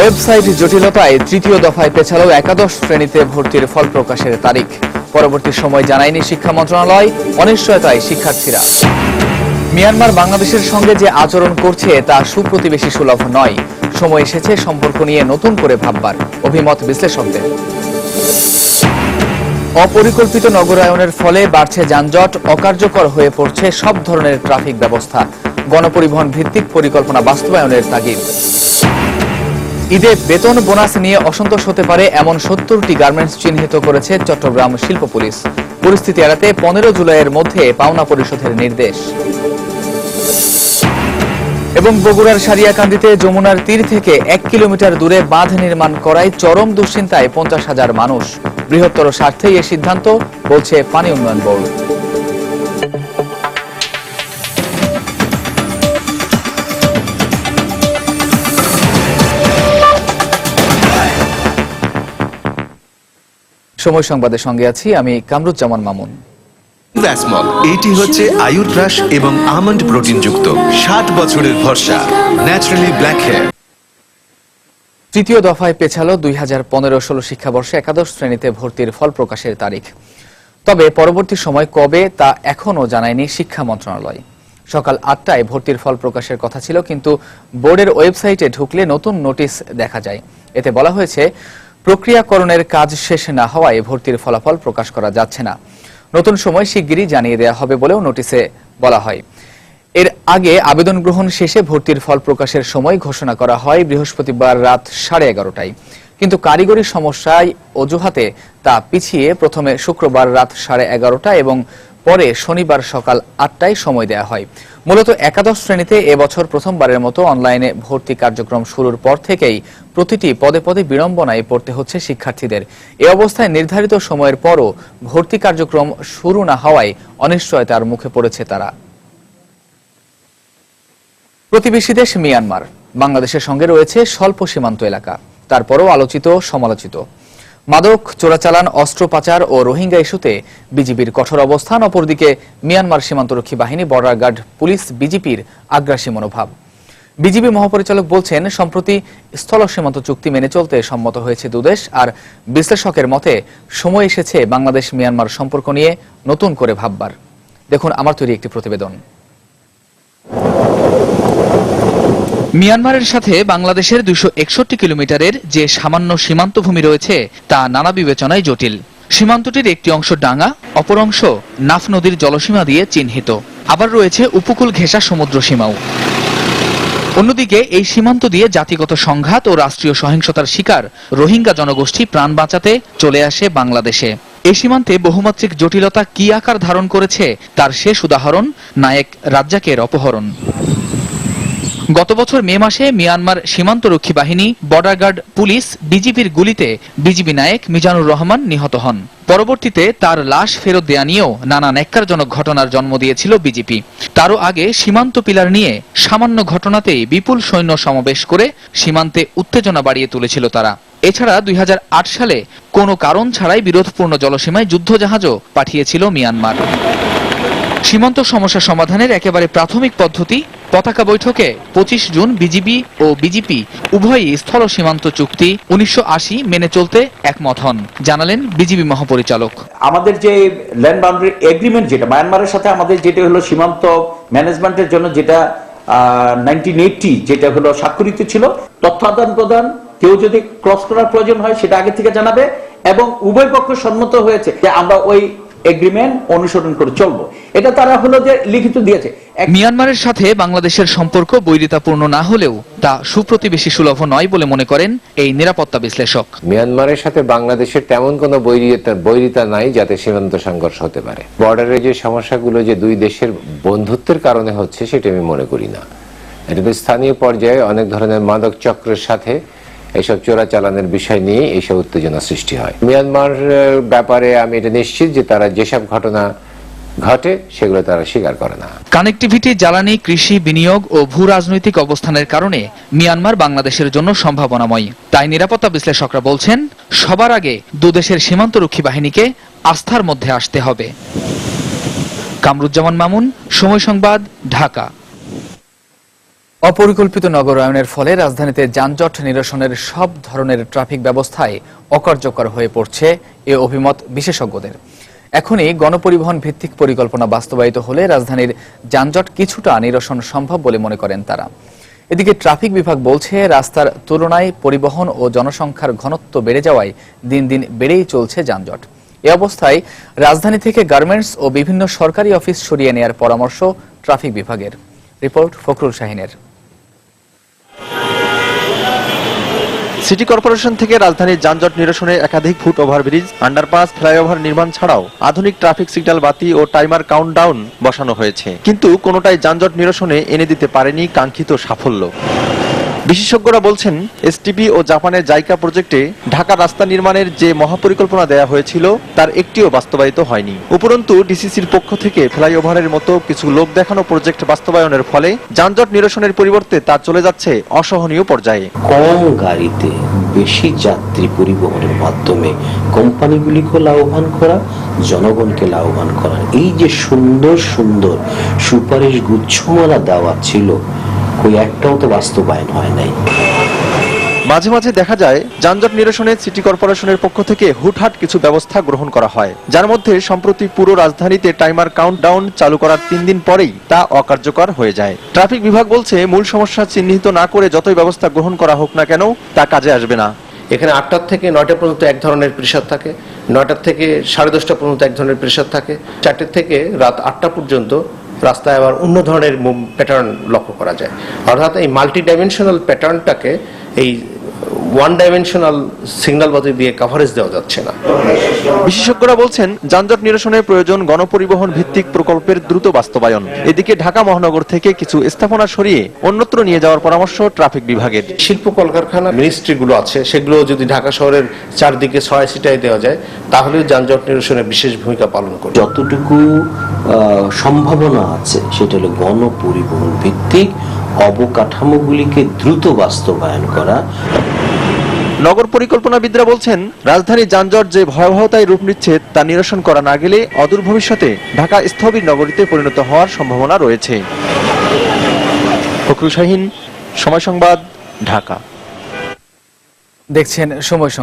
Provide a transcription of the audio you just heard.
Website জটিলতায় তৃতীয় দফায় পেছালো একাদশ শ্রেণীতে ভর্তির ফল প্রকাশের তারিখ। পরবর্তী সময় জানায়নি শিক্ষা মন্ত্রণালয়, অনিশ্চয়তায় শিক্ষার্থীরা। মিয়ানমার বাংলাদেশের সঙ্গে যে আচরণ করছে তা সুপ্রতিবেশী সুলভ নয়। সময় এসেছে সম্পর্ক নিয়ে নতুন করে ভাববার, অভিমত বিশ্লেষকদের। অপরিকল্পিত নগরায়নের ফলে বাড়ছে যানজট, অকার্যকর হয়ে পড়ছে সব ধরনের ট্রাফিক ব্যবস্থা। গণপরিবহন ভিত্তিক পরিকল্পনা বাস্তবায়নের তাগিদ। ঈদে বেতন বোনাস নিয়ে অসন্তোষ হতে পারে এমন 70টি গার্মেন্টস চিহ্নিত করেছে চট্টগ্রাম শিল্প পুলিশ। পরিস্থিতি এড়াতে 15 জুলাইয়ের মধ্যে পাওনা পরিশোধের নির্দেশ। এবং বগুড়ার সারিয়াকান্দিতে যমুনার তীর থেকে 1 কিলোমিটার দূরে বাঁধ নির্মাণ করায় চরম দুশ্চিন্তায় 50,000 মানুষ। বৃহত্তর স্বার্থেই এ সিদ্ধান্ত, বলছে পানি উন্নয়ন বোর্ড। সময় সংবাদের সঙ্গে আছি আমি কামরুজ্জামান মামুন। ভ্যাসমল এটি হচ্ছে আয়ুর্রাস এবং আমন্ড প্রোটিন যুক্ত 60 বছরের ভরসা ন্যাচারালি ব্ল্যাক হেয়ার। তৃতীয় দফায় পেছালো 2015-16 শিক্ষাবর্ষে একাদশ শ্রেণীতে ভর্তির ফল প্রকাশের তারিখ। তবে পরবর্তী সময় কবে তা এখনও জানায়নি শিক্ষা মন্ত্রণালয়। সকাল 8টায় ভর্তির ফল প্রকাশের কথা ছিল, কিন্তু বোর্ডের ওয়েবসাইটে ঢুকলে নতুন নোটিশ দেখা যায়। এতে বলা হয়েছে প্রক্রিয়াকরণের কাজ শেষ না হওয়ায় ভর্তির ফলাফল প্রকাশ করা যাচ্ছে না। নতুন সময় শিগগিরই জানিয়ে দেওয়া হবে বলেও নোটিশে বলা হয়। এর আগে আবেদন গ্রহণ শেষে ভর্তির ফল প্রকাশের সময় ঘোষণা করা হয় বৃহস্পতিবার রাত 11:30টায়, কিন্তু কারিগরি সমস্যায় অজুহাতে তা পিছিয়ে প্রথমে শুক্রবার রাত 11:30 এবং পরে শনিবার সকাল 8টায় সময় দেওয়া হয়। মূলত একাদশ শ্রেণীতে এবছর প্রথমবারের মতো অনলাইনে ভর্তি কার্যক্রম শুরুর পর থেকেই প্রতিটি পদে পদে বিড়ম্বনায় পড়তে হচ্ছে শিক্ষার্থীদের। এ অবস্থায় নির্ধারিত সময়ের পরও ভর্তি কার্যক্রম শুরু না হওয়ায় অনিশ্চয়তার মুখে পড়েছে তারা। প্রতিবেশী দেশ মিয়ানমার, বাংলাদেশের সঙ্গে রয়েছে স্বল্প সীমান্ত এলাকা, তারপরও আলোচিত সমালোচিত। মাদক চোরাচালান, অস্ত্র পাচার ও রোহিঙ্গা ইস্যুতে বিজিবির কঠোর অবস্থান, অপরদিকে মিয়ানমার সীমান্তরক্ষী বাহিনী, বর্ডার গার্ড, পুলিশ, বিজিপির আগ্রাসী মনোভাব। বিজিবি মহাপরিচালক বলছেন, সম্প্রতি স্থল সীমান্ত চুক্তি মেনে চলতে সম্মত হয়েছে দুদেশ। আর বিশ্লেষকের মতে সময় এসেছে বাংলাদেশ মিয়ানমার সম্পর্ক নিয়ে নতুন করে ভাববার। দেখুন আমার তৈরি একটি প্রতিবেদন। মিয়ানমারের সাথে বাংলাদেশের 261 কিলোমিটারের যে সামান্য সীমান্ত ভূমি রয়েছে তা নানা বিবেচনায় জটিল। সীমান্তটির একটি অংশ ডাঙ্গা, অপর অংশ নাফ নদীর জলসীমা দিয়ে চিহ্নিত। আবার রয়েছে উপকূল ঘেঁষা সমুদ্র সীমাও। অন্যদিকে এই সীমান্ত দিয়ে জাতিগত সংঘাত ও রাষ্ট্রীয় সহিংসতার শিকার রোহিঙ্গা জনগোষ্ঠী প্রাণ বাঁচাতে চলে আসে বাংলাদেশে। এই সীমান্তে বহুমাত্রিক জটিলতা কি আকার ধারণ করেছে তার শেষ উদাহরণ নায়েক রাজ্জাকের অপহরণ। গত বছর মে মাসে মিয়ানমার সীমান্তরক্ষী বাহিনী, বর্ডার গার্ড, পুলিশ, বিজিবির গুলিতে বিজিবি নায়েক মিজানুর রহমান নিহত হন। পরবর্তীতে তার লাশ ফেরত দেয়া নিয়েও নানা ন্যাক্কারজনক ঘটনার জন্ম দিয়েছিল বিজিপি। তারও আগে সীমান্ত পিলার নিয়ে সামান্য ঘটনাতেই বিপুল সৈন্য সমাবেশ করে সীমান্তে উত্তেজনা বাড়িয়ে তুলেছিল তারা। এছাড়া 2008 সালে কোনো কারণ ছাড়াই বিরোধপূর্ণ জলসীমায় যুদ্ধজাহাজও পাঠিয়েছিল মিয়ানমার। সীমান্ত সমস্যা সমাধানের একেবারে প্রাথমিক পদ্ধতি পতাকা বৈঠকে 25 জুন বিজিবি ও বিজিপি উভয়ই স্থল সীমান্ত চুক্তি 1980 মেনে চলতে একমত হন, জানালেন বিজিবি মহাপরিচালক। আমাদের যে ল্যান্ড বাউন্ডারি এগ্রিমেন্ট, যেটা মায়ানমারের সাথে আমাদের যেটা হলো সীমান্ত ম্যানেজমেন্টের জন্য, যেটা 1980 যেটা হলো স্বাক্ষরিত ছিল, তথ্য আদান প্রদান, কেউ যদি ক্রস করার প্রয়োজন হয় সেটা আগে থেকে জানাবে, এবং উভয় পক্ষ সম্মত হয়েছে যে আমরা ওই এগ্রিমেন্ট অনুসরণ করে চলবো। এটা তারা হলো যে লিখিত দিয়েছে। মিয়ানমারের সাথে বাংলাদেশের সম্পর্ক বৈরিতাপূর্ণ না হলেও তা সুপ্রতিবেশী সুলভ নয় বলে মনে করেন এই নিরাপত্তা বিশ্লেষক। মিয়ানমারের সাথে বাংলাদেশের তেমন কোনো বৈরিতা নাই যাতে সীমান্ত সংঘর্ষ হতে পারে। বর্ডারে যে সমস্যাগুলো যে দুই দেশের বন্ধুত্বের কারণে হচ্ছে সেটা আমি মনে করি না। এটা তো স্থানীয় পর্যায়ে অনেক ধরনের মাদক চক্রের সাথে এইসব চোরাচালানের বিষয় নিয়ে এইসব উত্তেজনা সৃষ্টি হয়। মিয়ানমার ব্যাপারে আমি এটা নিশ্চিত যে তারা যেসব ঘটনা ঘটে সেগুলো তারা স্বীকার করে না। কানেক্টিভিটি, জ্বালানি, কৃষি, বিনিয়োগ ও ভূ রাজনৈতিক অবস্থানের কারণে মিয়ানমার বাংলাদেশের জন্য সম্ভাবনাময়। তাই নিরাপত্তা বিশ্লেষকরা বলছেন, সবার আগে দুদেশের সীমান্তরক্ষী বাহিনীকে আস্থার মধ্যে আসতে হবে। কামরুজ্জামান মামুন, সময় সংবাদ, ঢাকা। অপরিকল্পিত নগরায়নের ফলে রাজধানীতে যানজট নিরসনের সব ধরনের ট্রাফিক ব্যবস্থায় অকার্যকর হয়ে পড়ছে এ অভিমত বিশেষজ্ঞদের। এখনই গণপরিবহন ভিত্তিক পরিকল্পনা বাস্তবায়িত হলে রাজধানীর যানজট কিছুটা নিরসন সম্ভব বলে মনে করেন তারা। এদিকে ট্রাফিক বিভাগ বলছে, রাস্তার তুলনায় পরিবহন ও জনসংখ্যার ঘনত্ব বেড়ে যাওয়ায় দিন দিন বেড়েই চলছে যানজট। এ অবস্থায় রাজধানী থেকে গার্মেন্টস ও বিভিন্ন সরকারি অফিস সরিয়ে নেয়ার পরামর্শ ট্রাফিক বিভাগের। রিপোর্ট ফখরুল শাহিনের। সিটি কর্পোরেশন থেকে রাজধানীর যানজট নিরসনে একাধিক ফুট ওভারব্রিজ, আন্ডারপাস, ফ্লাইওভার নির্মাণ ছাড়াও আধুনিক ট্রাফিক সিগন্যাল বাতি ও টাইমার কাউন্টডাউন বসানো হয়েছে, কিন্তু কোনোটাই যানজট নিরসনে এনে দিতে পারেনি কাঙ্ক্ষিত সাফল্য। বিশেষজ্ঞরা বলছেন, এসটিপি ও জাপানের জাইকা প্রজেক্টে ঢাকা রাস্তা নির্মাণের যে মহাপরিকল্পনা দেয়া হয়েছিল তার একটিও বাস্তবায়িত হয়নি। উপরন্তু ডিসিসির পক্ষ থেকে ফ্লাইওভারের মতো কিছু লোক দেখানো প্রজেক্ট বাস্তবায়নের ফলে যানজট নিরসনের পরিবর্তে তা চলে যাচ্ছে অসহনীয় পর্যায়ে। কম গাড়িতে বেশি যাত্রী পরিবহনের মাধ্যমে কোম্পানিগুলিকে লাভবান করা, জনগণকে লাভবান করা, এই যে সুন্দর সুন্দর সুপারিশ গুচ্ছমালা দেওয়া ছিল, কই একটাও তো বাস্তবায়ন হয় নাই। মাঝে মাঝে দেখা যায় যানজট নিরসনে সিটি কর্পোরেশনের পক্ষ থেকে হুটহাট কিছু ব্যবস্থা গ্রহণ করা হয়, যার মধ্যে সম্প্রতি পুরো রাজধানীতে টাইমার কাউন্টডাউন চালু করার 3 দিন পরেই তা অকার্যকর হয়ে যায়। ট্রাফিক বিভাগ বলছে, মূল সমস্যা চিহ্নিত না করে যতই ব্যবস্থা গ্রহণ করা হোক না কেন তা কাজে আসবে না। এখানে 8টা থেকে 9টা পর্যন্ত এক ধরনের প্রেসার থাকে, 9টা থেকে 10:30 পর্যন্ত এক ধরনের প্রেসার থাকে, 4টে থেকে রাত 8টা পর্যন্ত রাস্তায় আবার অন্য ধরনের প্যাটার্ন লক্ষ্য করা যায়। অর্থাৎ এই মাল্টি ডাইমেনশনাল প্যাটার্নটাকে এই ওয়ান ডাইমেনশনাল সিগন্যাল বাতি দিয়ে কভারেজ দেওয়া যাচ্ছে না। বিশেষজ্ঞরা বলছেন, যানজট নিরসনের প্রয়োজন গণপরিবহন ভিত্তিক প্রকল্পের দ্রুত বাস্তবায়ন। এদিকে ঢাকা মহানগর থেকে কিছু স্থাপনা সরিয়ে অন্যত্র নিয়ে যাওয়ার পরামর্শ ট্রাফিক বিভাগের। শিল্প কলকারখানা, মিনিস্ট্রিগুলো আছে, সেগুলো যদি ঢাকা শহরের চারদিকে 6 সিটায় দেওয়া যায়, তাহলে যানজট নিরসনে বিশেষ ভূমিকা পালন করবে। যতটুকু সম্ভাবনা আছে সেটা হলো গণপরিবহন ভিত্তিক অবকাঠামোগুলিকে দ্রুত বাস্তবায়ন করা। নগর পরিকল্পনাবিদরা বলছেন, রাজধানী যানজট যে ভয়াবহতায় রূপ নিচ্ছে তা নিরসন করা না গেলে অদূর ভবিষ্যতে ঢাকা স্থবির নগরীতে পরিণত হওয়ার সম্ভাবনা রয়েছে। ফখরুল শাহিন, সময় সংবাদ, ঢাকা। দেখছেন সময় সংবাদ।